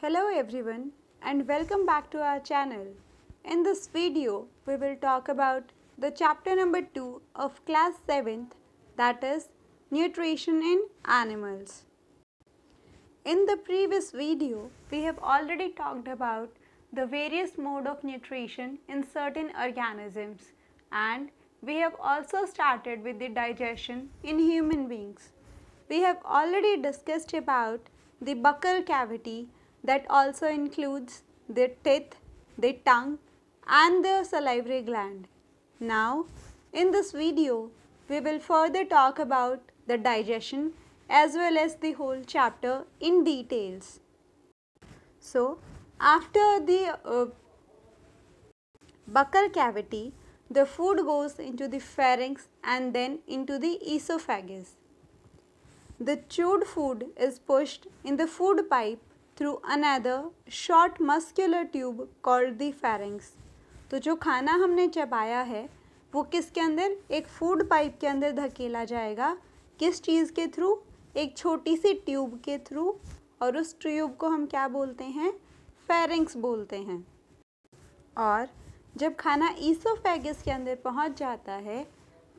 Hello everyone and welcome back to our channel. In this video, we will talk about the chapter number 2 of class 7th, that is nutrition in animals. In the previous video, we have already talked about the various mode of nutrition in certain organisms, and we have also started with the digestion in human beings. We have already discussed about the buccal cavity that also includes the teeth, the tongue and the salivary gland. Now, in this video, we will further talk about the digestion as well as the whole chapter in details. So, after the buccal cavity, the food goes into the pharynx and then into the esophagus. The chewed food is pushed in the food pipe through another short muscular tube called the pharynx. तो जो खाना हमने चबाया है वो किसके अंदर, एक food pipe के अंदर धकेला जाएगा. किस चीज़ के थ्रू, एक छोटी सी ट्यूब के थ्रू, और उस ट्यूब को हम क्या बोलते हैं, फेरिंक्स बोलते हैं. और जब खाना ईसोफेगस के अंदर पहुंच जाता है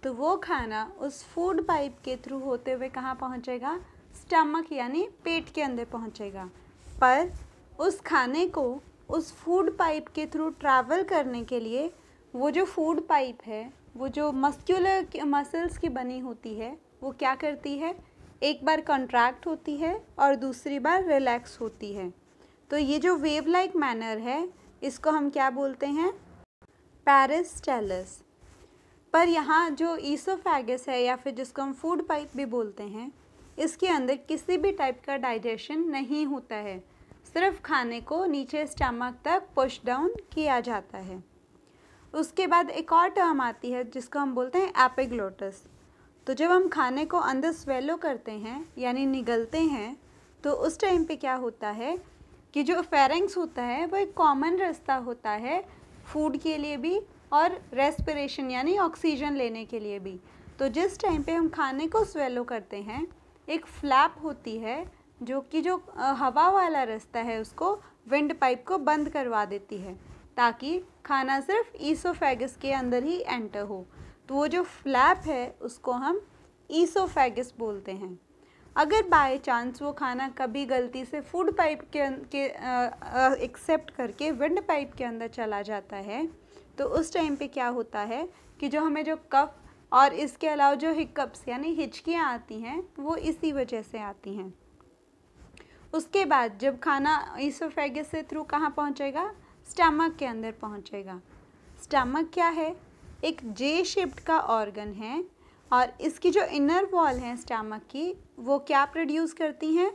तो वो खाना उस फूड पाइप के थ्रू होते हुए कहाँ पहुंचेगा, स्टमक यानी पेट के अंदर पहुंचेगा. पर उस खाने को उस फूड पाइप के थ्रू ट्रैवल करने के लिए वो जो फूड पाइप है, वो जो मस्कुलर मसल्स की बनी होती है, वो क्या करती है, एक बार कॉन्ट्रैक्ट होती है और दूसरी बार रिलैक्स होती है. तो ये जो वेव लाइक मैनर है इसको हम क्या बोलते हैं, पेरिस्टालस. पर यहाँ जो ईसोफेगस है या फिर जिसको हम फूड पाइप भी बोलते हैं, इसके अंदर किसी भी टाइप का डाइजेशन नहीं होता है. सिर्फ खाने को नीचे स्टमक तक पुश डाउन किया जाता है. उसके बाद एक और टर्म आती है जिसको हम बोलते हैं एपिग्लोटिस. तो जब हम खाने को अंदर स्वेलो करते हैं यानी निगलते हैं तो उस टाइम पे क्या होता है कि जो फेरिंक्स होता है वो एक कॉमन रास्ता होता है फूड के लिए भी और रेस्पिरेशन यानी ऑक्सीजन लेने के लिए भी. तो जिस टाइम पे हम खाने को स्वेलो करते हैं एक फ्लैप होती है जो कि जो हवा वाला रास्ता है उसको विंड पाइप को बंद करवा देती है ताकि खाना सिर्फ ईसोफेगस के अंदर ही एंटर हो. तो वो जो फ्लैप है उसको हम ईसोफेगस बोलते हैं. अगर बाय चांस वो खाना कभी गलती से फूड पाइप के एक्सेप्ट करके विंड पाइप के अंदर चला जाता है तो उस टाइम पे क्या होता है कि जो हमें जो कफ और इसके अलावा जो हिकअप्स यानी हिचकियाँ आती हैं वो इसी वजह से आती हैं. उसके बाद जब खाना ईसोफेगस से थ्रू कहाँ पहुँचेगा, स्टमक के अंदर पहुँचेगा. स्टमक क्या है, एक जे शेप्ड का ऑर्गन है और इसकी जो इनर वॉल है स्टमक की वो क्या प्रोड्यूस करती हैं,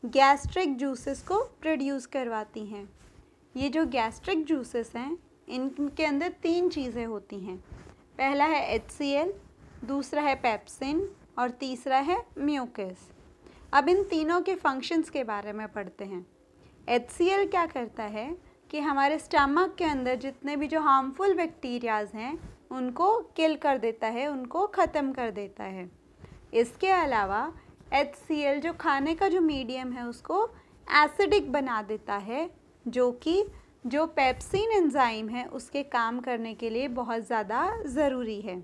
गैस्ट्रिक जूसेस को प्रोड्यूस करवाती हैं. ये जो गैस्ट्रिक जूसेस हैं इनके अंदर तीन चीज़ें होती हैं. पहला है HCl, दूसरा है पेप्सिन और तीसरा है म्यूकस. अब इन तीनों के फंक्शंस के बारे में पढ़ते हैं. HCl क्या करता है कि हमारे स्टमक के अंदर जितने भी जो हार्मफुल बैक्टीरियाज हैं उनको किल कर देता है, उनको ख़त्म कर देता है. इसके अलावा HCl जो खाने का जो मीडियम है उसको एसिडिक बना देता है जो कि जो पेप्सिन एंजाइम है उसके काम करने के लिए बहुत ज़्यादा ज़रूरी है.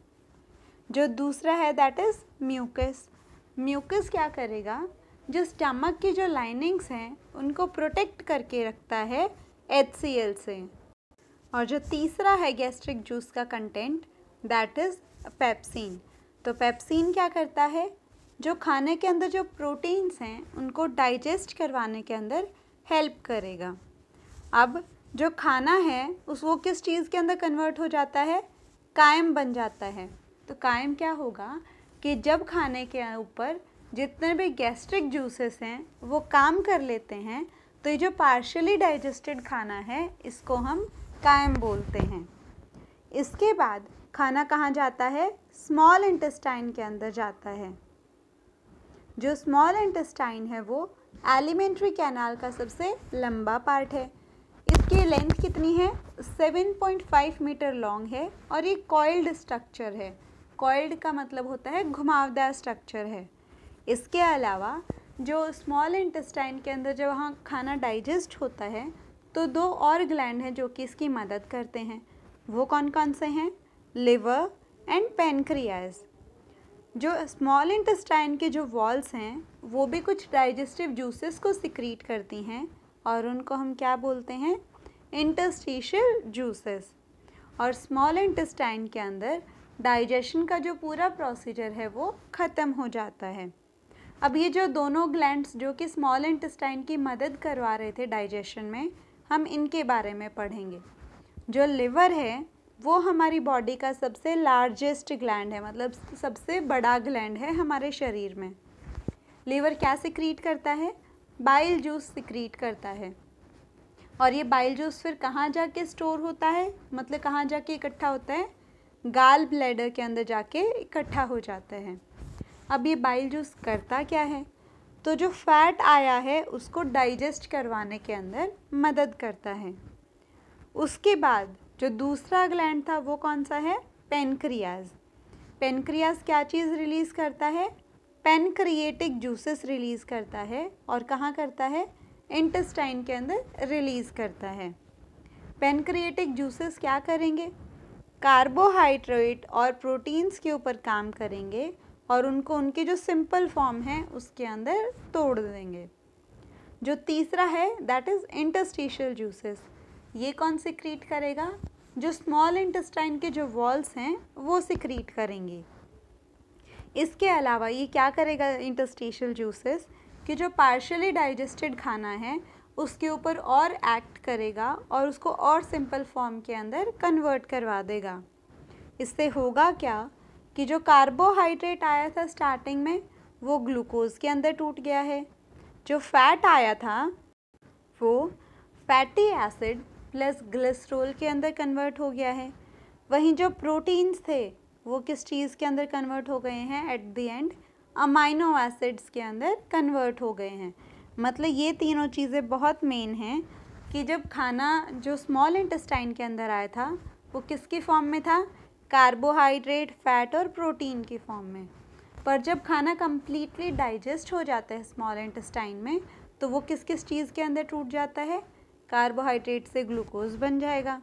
जो दूसरा है दैट इज़ म्यूकस. म्यूकस क्या करेगा, जो स्टमक की जो लाइनिंग्स हैं उनको प्रोटेक्ट करके रखता है HCl से. और जो तीसरा है गैस्ट्रिक जूस का कंटेंट दैट इज़ पेप्सिन. तो पेप्सिन क्या करता है, जो खाने के अंदर जो प्रोटीन्स हैं उनको डाइजेस्ट करवाने के अंदर हेल्प करेगा. अब जो खाना है वो किस चीज़ के अंदर कन्वर्ट हो जाता है, कायम बन जाता है. तो कायम क्या होगा कि जब खाने के ऊपर जितने भी गैस्ट्रिक जूसेस हैं वो काम कर लेते हैं तो ये जो पार्शियली डाइजेस्टेड खाना है इसको हम कायम बोलते हैं. इसके बाद खाना कहाँ जाता है, स्मॉल इंटेस्टाइन के अंदर जाता है. जो स्मॉल इंटेस्टाइन है वो एलिमेंट्री कैनाल का सबसे लंबा पार्ट है. इसकी लेंथ कितनी है, 7.5 मीटर लॉन्ग है और ये कॉइल्ड स्ट्रक्चर है. कॉइल्ड का मतलब होता है घुमावदार स्ट्रक्चर है. इसके अलावा जो स्मॉल इंटेस्टाइन के अंदर जब वहाँ खाना डाइजेस्ट होता है तो दो और ग्लैंड हैं जो कि इसकी मदद करते हैं। वो कौन कौन से हैं? Liver and pancreas. जो स्मॉल इंटेस्टाइन के जो वॉल्स हैं वो भी कुछ डाइजेस्टिव जूसेस को सिक्रीट करती हैं और उनको हम क्या बोलते हैं? Interstitial juices. और स्मॉल इंटेस्टाइन के अंदर डाइजेशन का जो पूरा प्रोसीजर है वो ख़त्म हो जाता है। अब ये जो दोनों ग्लैंड्स जो कि स्मॉल इंटेस्टाइन की मदद करवा रहे थे डाइजेशन में, हम इनके बारे में पढ़ेंगे। जो लिवर है वो हमारी बॉडी का सबसे लार्जेस्ट ग्लैंड है, मतलब सबसे बड़ा ग्लैंड है हमारे शरीर में। लिवर क्या सिक्रीट करता है? बाइल जूस सिक्रीट करता है। और ये बाइल जूस फिर कहाँ जाके स्टोर होता है, मतलब कहाँ जाके इकट्ठा होता है? गाल ब्लैडर के अंदर जाके इकट्ठा हो जाता है। अब ये बाइल जूस करता क्या है? तो जो फैट आया है उसको डाइजेस्ट करवाने के अंदर मदद करता है। उसके बाद जो दूसरा ग्लैंड था वो कौन सा है? पैनक्रियाज। पैनक्रियाज क्या चीज़ रिलीज़ करता है? पैनक्रिएटिक जूसेस रिलीज़ करता है। और कहाँ करता है? इंटेस्टाइन के अंदर रिलीज़ करता है। पैनक्रिएटिक जूसेस क्या करेंगे? कार्बोहाइड्रेट और प्रोटीन्स के ऊपर काम करेंगे और उनको उनके जो सिंपल फॉर्म है उसके अंदर तोड़ देंगे। जो तीसरा है दैट इज़ इंटरस्टिशियल जूसेस। ये कौन सिक्रीट करेगा? जो स्मॉल इंटेस्टाइन के जो वॉल्स हैं वो सिक्रीट करेंगे। इसके अलावा ये क्या करेगा इंटरस्टिशियल जूसेस कि जो पार्शियली डाइजेस्टेड खाना है उसके ऊपर और एक्ट करेगा और उसको और सिंपल फॉर्म के अंदर कन्वर्ट करवा देगा। इससे होगा क्या कि जो कार्बोहाइड्रेट आया था स्टार्टिंग में वो ग्लूकोज के अंदर टूट गया है। जो फैट आया था वो फैटी एसिड प्लस ग्लिसरॉल के अंदर कन्वर्ट हो गया है। वहीं जो प्रोटीन्स थे वो किस चीज़ के अंदर कन्वर्ट हो गए हैं? At the end amino acids के अंदर कन्वर्ट हो गए हैं। मतलब ये तीनों चीज़ें बहुत मेन हैं कि जब खाना जो स्मॉल इंटेस्टाइन के अंदर आया था वो किसकी फॉर्म में था? कार्बोहाइड्रेट, फैट और प्रोटीन की फॉर्म में। पर जब खाना कम्प्लीटली डाइजेस्ट हो जाता है स्मॉल इंटेस्टाइन में तो वो किस किस चीज़ के अंदर टूट जाता है? कार्बोहाइड्रेट से ग्लूकोज बन जाएगा,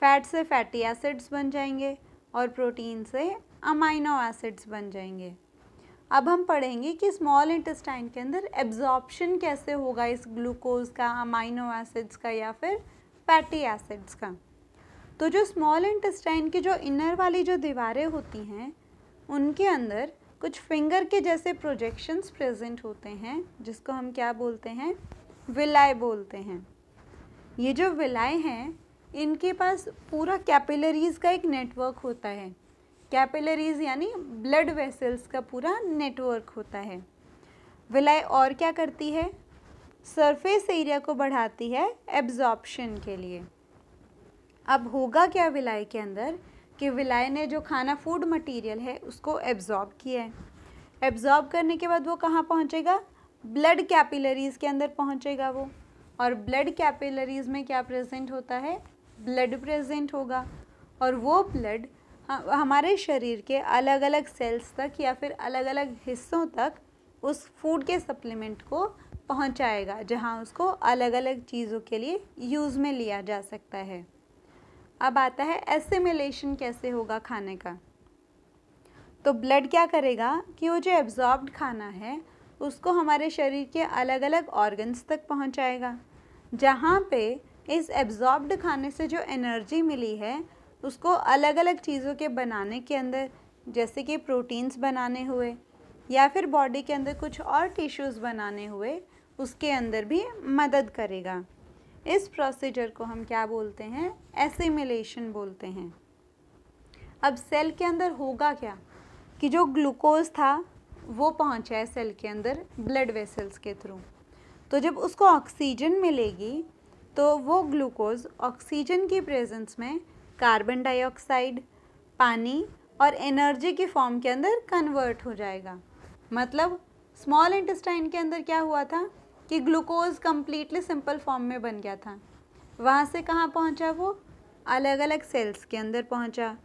फैट से फैटी एसिड्स बन जाएंगे और प्रोटीन से अमाइनो एसिड्स बन जाएंगे। अब हम पढ़ेंगे कि स्मॉल इंटेस्टाइन के अंदर एब्जॉर्प्शन कैसे होगा इस ग्लूकोज का, अमाइनो एसिड्स का या फिर फैटी एसिड्स का। तो जो स्मॉल इंटेस्टाइन की जो इनर वाली जो दीवारें होती हैं उनके अंदर कुछ फिंगर के जैसे प्रोजेक्शंस प्रेजेंट होते हैं जिसको हम क्या बोलते हैं? विलाई बोलते हैं। ये जो विलाई हैं इनके पास पूरा कैपिलरीज़ का एक नेटवर्क होता है। कैपिलरीज़ यानी ब्लड वेसल्स का पूरा नेटवर्क होता है। विलाई और क्या करती है? सरफेस एरिया को बढ़ाती है एब्जॉर्प्शन के लिए। अब होगा क्या विलाई के अंदर कि विलाई ने जो खाना फूड मटेरियल है उसको एब्जॉर्ब किया है। एब्जॉर्ब करने के बाद वो कहाँ पहुँचेगा? ब्लड कैपिलरीज़ के अंदर पहुँचेगा वो। और ब्लड कैपिलरीज़ में क्या प्रेजेंट होता है? ब्लड प्रेजेंट होगा। और वो ब्लड हमारे शरीर के अलग अलग सेल्स तक या फिर अलग अलग हिस्सों तक उस फूड के सप्लीमेंट को पहुंचाएगा जहां उसको अलग अलग चीज़ों के लिए यूज़ में लिया जा सकता है। अब आता है एसिमिलेशन कैसे होगा खाने का। तो ब्लड क्या करेगा कि वो जो एब्जॉर्ब्ड खाना है उसको हमारे शरीर के अलग अलग ऑर्गन्स तक पहुंचाएगा, जहाँ पे इस एब्जॉर्ब्ड खाने से जो एनर्जी मिली है उसको अलग अलग चीज़ों के बनाने के अंदर, जैसे कि प्रोटीन्स बनाने हुए या फिर बॉडी के अंदर कुछ और टिश्यूज़ बनाने हुए, उसके अंदर भी मदद करेगा। इस प्रोसीजर को हम क्या बोलते हैं? एसिमिलेशन बोलते हैं। अब सेल के अंदर होगा क्या कि जो ग्लूकोज था वो पहुंचा है सेल के अंदर ब्लड वेसल्स के थ्रू। तो जब उसको ऑक्सीजन मिलेगी तो वो ग्लूकोज ऑक्सीजन की प्रेजेंस में कार्बन डाइऑक्साइड, पानी और एनर्जी की फॉर्म के अंदर कन्वर्ट हो जाएगा। मतलब स्मॉल इंटेस्टाइन के अंदर क्या हुआ था कि ग्लूकोज कम्प्लीटली सिंपल फॉर्म में बन गया था। वहाँ से कहाँ पहुँचा वो? अलग अलग सेल्स के अंदर पहुँचा।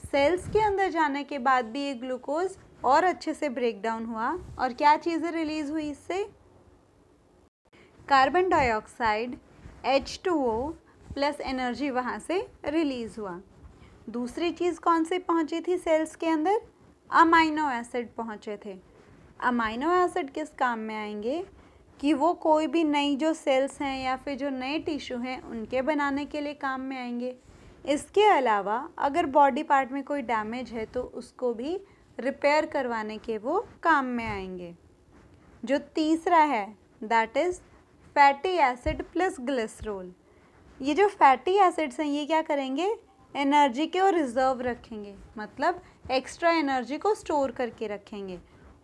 सेल्स के अंदर जाने के बाद भी ये ग्लूकोज और अच्छे से ब्रेक डाउन हुआ और क्या चीज़ें रिलीज़ हुई इससे? Carbon dioxide, H2O plus energy वहाँ से रिलीज़ हुआ। दूसरी चीज़ कौन सी पहुँची थी सेल्स के अंदर? अमाइनो एसिड पहुँचे थे। अमाइनो एसिड किस काम में आएंगे कि वो कोई भी नई जो सेल्स हैं या फिर जो नए टिश्यू हैं उनके बनाने के लिए काम में आएंगे। इसके अलावा अगर बॉडी पार्ट में कोई डैमेज है तो उसको भी रिपेयर करवाने के वो काम में आएंगे। जो तीसरा है that is fatty acid plus glycerol. ये जो फैटी एसिड्स हैं ये क्या करेंगे? एनर्जी के और रिजर्व रखेंगे, मतलब एक्स्ट्रा एनर्जी को स्टोर करके रखेंगे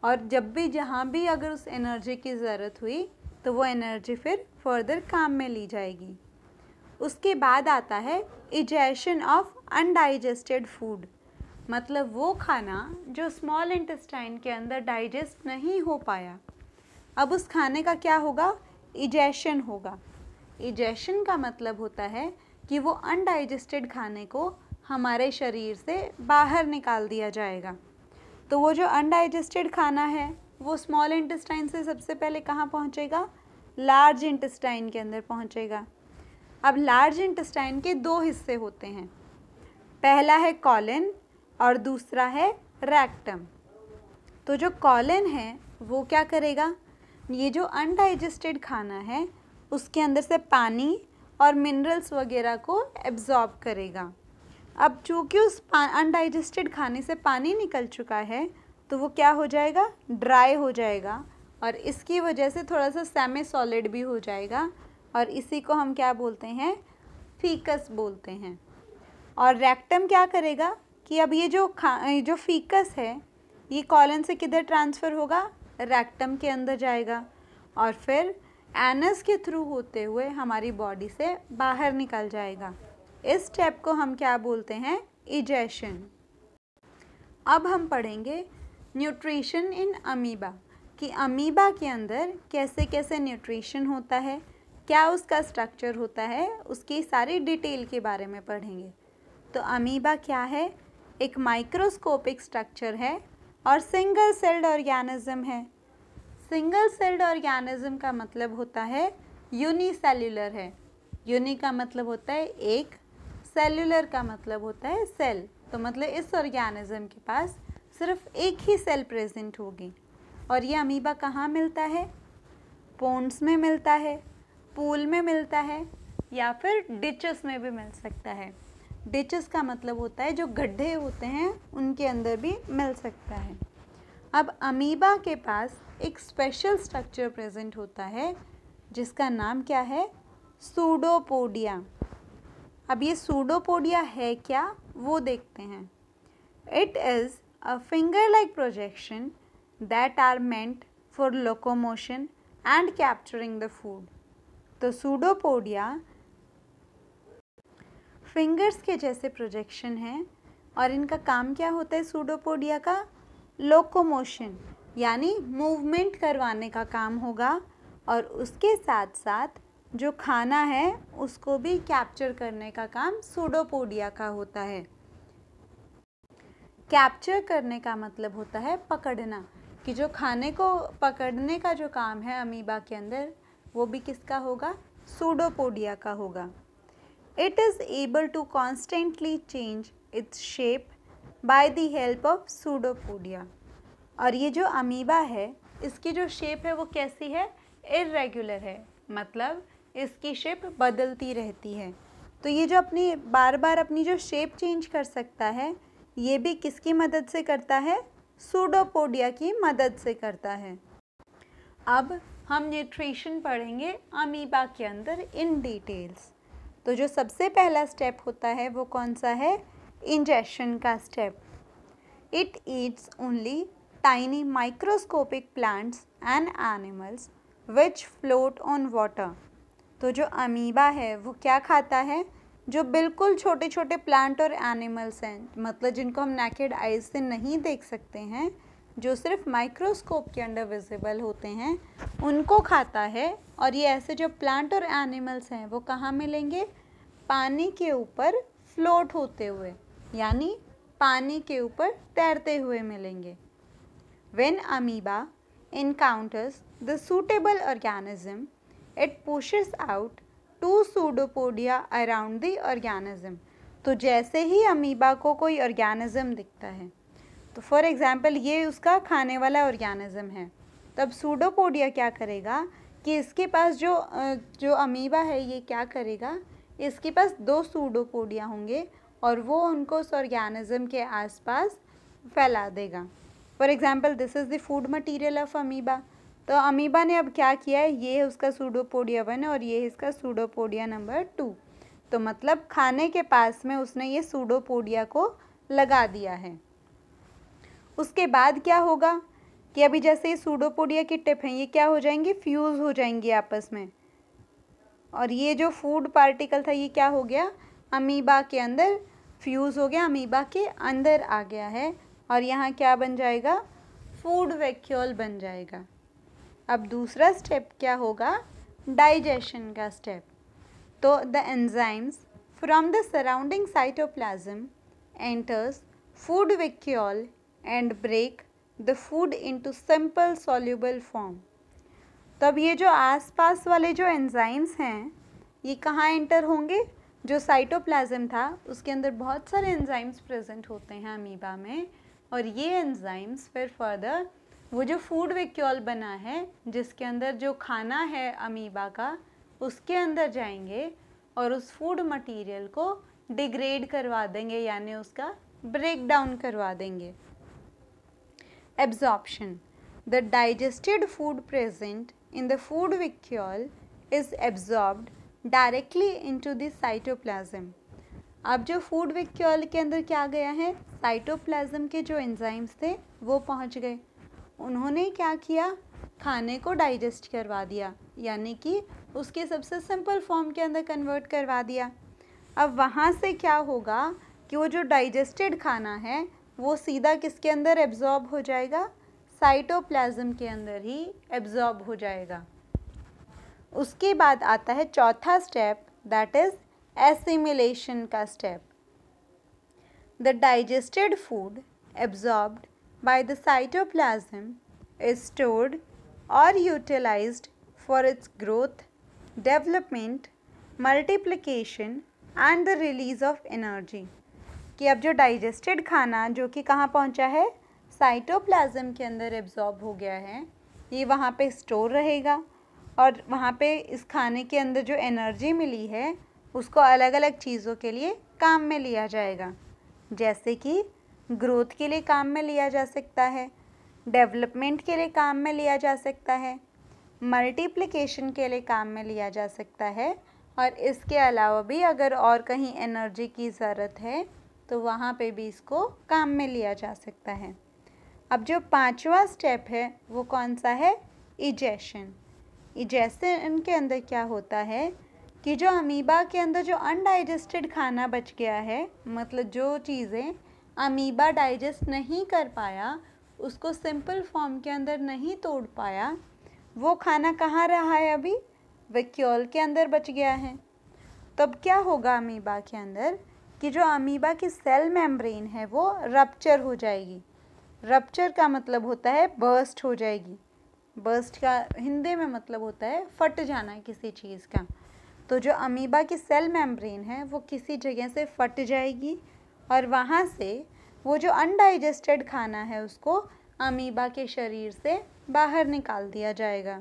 और जब भी जहाँ भी अगर उस एनर्जी की ज़रूरत हुई तो वो एनर्जी फिर फर्दर काम में ली जाएगी। उसके बाद आता है इजेशन ऑफ अनडाइजेस्टेड फूड, मतलब वो खाना जो स्मॉल इंटेस्टाइन के अंदर डाइजेस्ट नहीं हो पाया, अब उस खाने का क्या होगा? इजेशन होगा। इजेशन का मतलब होता है कि वो अनडाइजेस्टेड खाने को हमारे शरीर से बाहर निकाल दिया जाएगा। तो वो जो अनडाइजेस्टेड खाना है वो स्मॉल इंटेस्टाइन से सबसे पहले कहाँ पहुँचेगा? लार्ज इंटेस्टाइन के अंदर पहुँचेगा। अब लार्ज इंटेस्टाइन के दो हिस्से होते हैं, पहला है कॉलन और दूसरा है रेक्टम। तो जो कॉलन है वो क्या करेगा? ये जो अनडाइजेस्टेड खाना है उसके अंदर से पानी और मिनरल्स वगैरह को एब्जॉर्ब करेगा। अब चूँकि उस अनडाइजेस्टेड खाने से पानी निकल चुका है तो वो क्या हो जाएगा? ड्राई हो जाएगा और इसकी वजह से थोड़ा सा सेमी सॉलिड भी हो जाएगा और इसी को हम क्या बोलते हैं? फीकस बोलते हैं। और रेक्टम क्या करेगा कि अब ये जो फीकस है ये कॉलन से किधर ट्रांसफ़र होगा? रेक्टम के अंदर जाएगा और फिर एनस के थ्रू होते हुए हमारी बॉडी से बाहर निकल जाएगा। इस स्टेप को हम क्या बोलते हैं? इजेशन। अब हम पढ़ेंगे न्यूट्रिशन इन अमीबा, कि अमीबा के अंदर कैसे कैसे न्यूट्रिशन होता है, क्या उसका स्ट्रक्चर होता है, उसकी सारी डिटेल के बारे में पढ़ेंगे। तो अमीबा क्या है? एक माइक्रोस्कोपिक स्ट्रक्चर है और सिंगल सेल्ड ऑर्गेनिज्म है। सिंगल सेल्ड ऑर्गेनिज्म का मतलब होता है यूनिसेल्युलर है। यूनि का मतलब होता है एक, सेल्युलर का मतलब होता है सेल। तो मतलब इस ऑर्गेनिज्म के पास सिर्फ एक ही सेल प्रेजेंट होगी। और ये अमीबा कहाँ मिलता है? पोन्ड्स में मिलता है, पूल में मिलता है या फिर डिचेस में भी मिल सकता है। डिचेस का मतलब होता है जो गड्ढे होते हैं उनके अंदर भी मिल सकता है। अब अमीबा के पास एक स्पेशल स्ट्रक्चर प्रेजेंट होता है जिसका नाम क्या है? सूडोपोडिया। अब ये सूडोपोडिया है क्या वो देखते हैं। It is a finger like projection that are meant for locomotion and capturing the food. तो सूडोपोडिया फिंगर्स के जैसे प्रोजेक्शन है और इनका काम क्या होता है? सूडोपोडिया का लोकोमोशन यानी मूवमेंट करवाने का काम होगा और उसके साथ साथ जो खाना है उसको भी कैप्चर करने का काम सूडोपोडिया का होता है। कैप्चर करने का मतलब होता है पकड़ना, कि जो खाने को पकड़ने का जो काम है अमीबा के अंदर वो भी किसका होगा? सूडोपोडिया का होगा। It is able to constantly change its shape by the help of pseudopodia। और ये जो अमीबा है इसकी जो शेप है वो कैसी है? इर्रेगुलर है, मतलब इसकी शेप बदलती रहती है। तो ये जो अपनी बार बार अपनी जो शेप चेंज कर सकता है ये भी किसकी मदद से करता है? सूडोपोडिया की मदद से करता है। अब हम न्यूट्रिशन पढ़ेंगे अमीबा के अंदर इन डिटेल्स। तो जो सबसे पहला स्टेप होता है वो कौन सा है? इंजेक्शन का step. It eats only tiny microscopic plants and animals which float on water. तो जो अमीबा है वो क्या खाता है? जो बिल्कुल छोटे छोटे प्लांट और एनिमल्स हैं, मतलब जिनको हम नेकेड आइज से नहीं देख सकते हैं, जो सिर्फ माइक्रोस्कोप के अंडर विजिबल होते हैं, उनको खाता है। और ये ऐसे जो प्लांट और एनिमल्स हैं वो कहाँ मिलेंगे? पानी के ऊपर फ्लोट होते हुए, यानी पानी के ऊपर तैरते हुए मिलेंगे। When amoeba encounters the suitable organism, it pushes out two pseudopodia around the organism. तो जैसे ही अमीबा को कोई ऑर्गेनिज्म दिखता है, तो फॉर एग्जांपल ये उसका खाने वाला ऑर्गेनिज्म है, तब सूडोपोडिया क्या करेगा कि इसके पास जो अमीबा है ये क्या करेगा, इसके पास दो सूडोपोडिया होंगे और वो उनको उस ऑर्गेनिज्म के आसपास फैला देगा. For example this is the food material of amoeba. तो अमीबा ने अब क्या किया है, ये है उसका सूडोपोडिया 1 और ये है इसका सूडोपोडिया नंबर 2. तो मतलब खाने के पास में उसने ये सूडोपोडिया को लगा दिया है. उसके बाद क्या होगा कि अभी जैसे ये सूडोपोडिया की टिप हैं ये क्या हो जाएंगी, फ्यूज़ हो जाएंगी आपस में, और ये जो फूड पार्टिकल था ये क्या हो गया, अमीबा के अंदर फ्यूज़ हो गया, अमीबा के अंदर आ गया है और यहाँ क्या बन जाएगा, फूड वैक्यूल बन जाएगा. अब दूसरा स्टेप क्या होगा, डाइजेशन का स्टेप. तो the enzymes from the surrounding cytoplasm enters food vacuole and break the food into simple soluble form. तब ये जो आसपास वाले जो एंजाइम्स हैं ये कहाँ एंटर होंगे, जो साइटोप्लाज्म था उसके अंदर बहुत सारे एंजाइम्स प्रेजेंट होते हैं अमीबा में, और ये एंजाइम्स फिर फर्दर वो जो फूड वैक्यूल बना है जिसके अंदर जो खाना है अमीबा का उसके अंदर जाएंगे और उस फूड मटेरियल को डिग्रेड करवा देंगे, यानी उसका ब्रेक डाउन करवा देंगे. Absorption. The digested food present in the food vacuole is absorbed directly into the cytoplasm. अब जो फूड वैक्यूल के अंदर क्या गया है, साइटोप्लाज्म के जो एंजाइम्स थे वो पहुंच गए, उन्होंने क्या किया, खाने को डाइजेस्ट करवा दिया, यानी कि उसके सबसे सिंपल फॉर्म के अंदर कन्वर्ट करवा दिया. अब वहाँ से क्या होगा कि वो जो डाइजेस्टेड खाना है वो सीधा किसके अंदर एब्जॉर्ब हो जाएगा, साइटोप्लाज्म के अंदर ही एब्जॉर्ब हो जाएगा. उसके बाद आता है चौथा स्टेप, दैट इज एसिमिलेशन का step. The digested food absorbed by the cytoplasm is stored और utilised for its growth, development, multiplication and the release of energy. कि अब जो डाइजेस्टेड खाना जो कि कहाँ पहुँचा है, साइटोप्लाज्म के अंदर एब्जॉर्ब हो गया है, ये वहाँ पे स्टोर रहेगा और वहाँ पे इस खाने के अंदर जो एनर्जी मिली है उसको अलग अलग चीज़ों के लिए काम में लिया जाएगा. जैसे कि ग्रोथ के लिए काम में लिया जा सकता है, डेवलपमेंट के लिए काम में लिया जा सकता है, मल्टीप्लिकेशन के लिए काम में लिया जा सकता है, और इसके अलावा भी अगर और कहीं एनर्जी की ज़रूरत है तो वहाँ पे भी इसको काम में लिया जा सकता है. अब जो पांचवा स्टेप है वो कौन सा है, इजेशन. इजेशन के अंदर क्या होता है कि जो अमीबा के अंदर जो अनडाइजेस्टेड खाना बच गया है, मतलब जो चीज़ें अमीबा डाइजेस्ट नहीं कर पाया, उसको सिंपल फॉर्म के अंदर नहीं तोड़ पाया, वो खाना कहाँ रहा है, अभी वैक्यूल के अंदर बच गया है. तब क्या होगा अमीबा के अंदर कि जो अमीबा की सेल मेम्ब्रेन है वो रप्चर हो जाएगी. रप्चर का मतलब होता है बर्स्ट हो जाएगी. बर्स्ट का हिंदी में मतलब होता है फट जाना किसी चीज़ का. तो जो अमीबा की सेल मेम्ब्रेन है वो किसी जगह से फट जाएगी और वहाँ से वो जो अनडाइजेस्टेड खाना है उसको अमीबा के शरीर से बाहर निकाल दिया जाएगा.